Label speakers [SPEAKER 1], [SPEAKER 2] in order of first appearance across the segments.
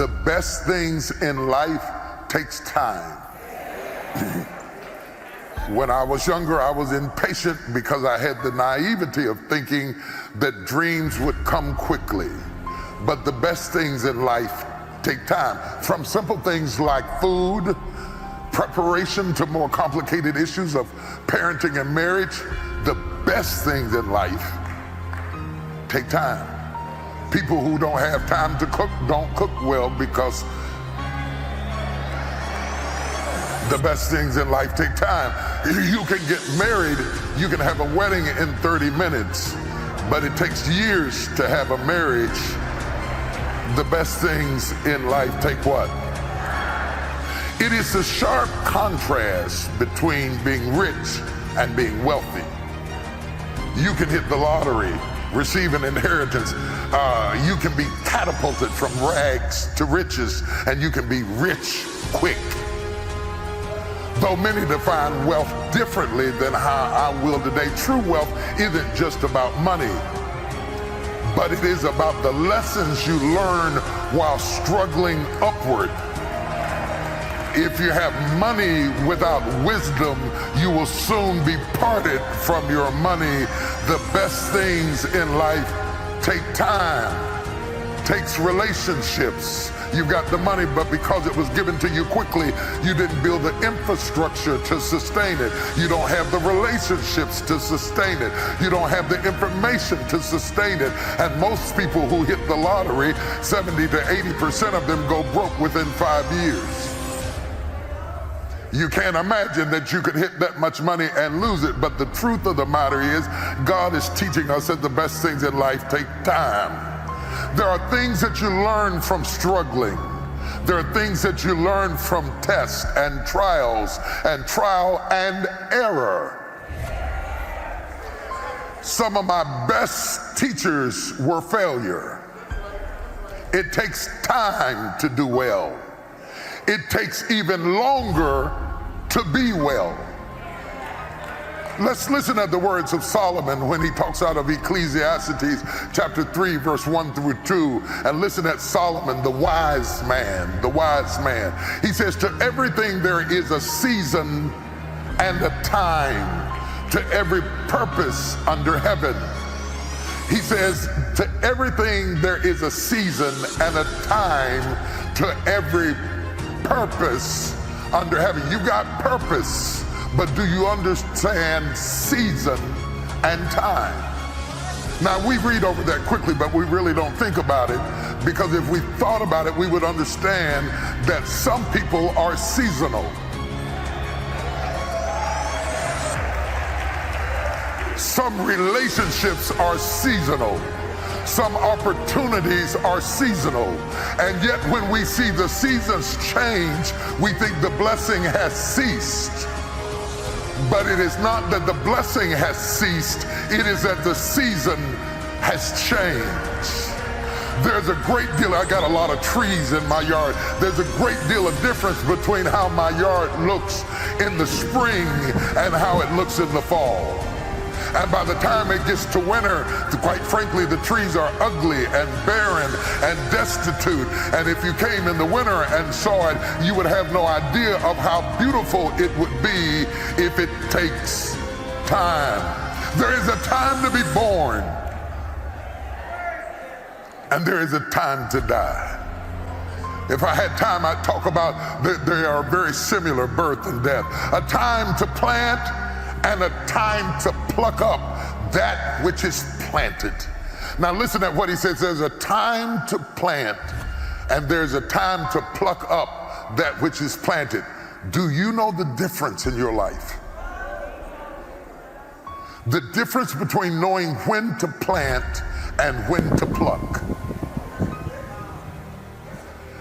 [SPEAKER 1] The best things in life takes time. When I was younger, I was impatient because I had the naivety of thinking that dreams would come quickly. But the best things in life take time. From simple things like food, preparation, to more complicated issues of parenting and marriage, the best things in life take time. People who don't have time to cook don't cook well, because the best things in life take time. You can get married, you can have a wedding in 30 minutes, but it takes years to have a marriage. The best things in life take what? It is the sharp contrast between being rich and being wealthy. You can hit the lottery, receive an inheritance. You can be catapulted from rags to riches, and you can be rich quick. Though many define wealth differently than how I will today, true wealth isn't just about money, but it is about the lessons you learn while struggling upward. If you have money without wisdom, you will soon be parted from your money. The best things in life take time, takes relationships. You've got the money, but because it was given to you quickly, you didn't build the infrastructure to sustain it. You don't have the relationships to sustain it. You don't have the information to sustain it. And most people who hit the lottery, 70 to 80% of them go broke within 5 years. You can't imagine that you could hit that much money and lose it, but the truth of the matter is, God is teaching us that the best things in life take time. There are things that you learn from struggling. There are things that you learn from tests and trials and trial and error. Some of my best teachers were failure. It takes time to do well. It takes even longer to be well. Let's listen at the words of Solomon when he talks out of Ecclesiastes chapter 3, verse 1 through 2. And listen at Solomon, the wise man, the wise man. He says, to everything there is a season and a time, to every purpose under heaven. He says, to everything there is a season and a time, to every purpose under heaven. You got purpose, but do you understand season and time? Now, we read over that quickly, but we really don't think about it, because if we thought about it, we would understand that some people are seasonal. Some relationships are seasonal. Some opportunities are seasonal. And yet when we see the seasons change, we think the blessing has ceased. But it is not that the blessing has ceased, it is that the season has changed. There's a great deal, I got a lot of trees in my yard. There's a great deal of difference between how my yard looks in the spring and how it looks in the fall. And by the time it gets to winter, quite frankly, the trees are ugly and barren and destitute. And if you came in the winter and saw it, you would have no idea of how beautiful it would be if it takes time. There is a time to be born, and there is a time to die. If I had time, I'd talk about they are very similar, birth and death. A time to plant and a time to pluck up that which is planted. Now listen at what he says. There's a time to plant and there's a time to pluck up that which is planted. Do you know the difference in your life? The difference between knowing when to plant and when to pluck.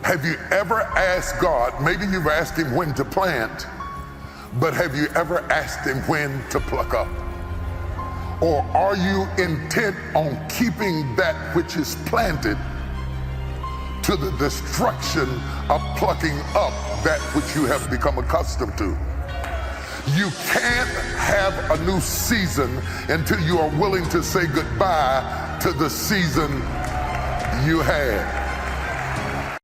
[SPEAKER 1] Have you ever asked God, maybe you've asked him when to plant, but have you ever asked him when to pluck up? Or are you intent on keeping that which is planted to the destruction of plucking up that which you have become accustomed to? You can't have a new season until you are willing to say goodbye to the season you had.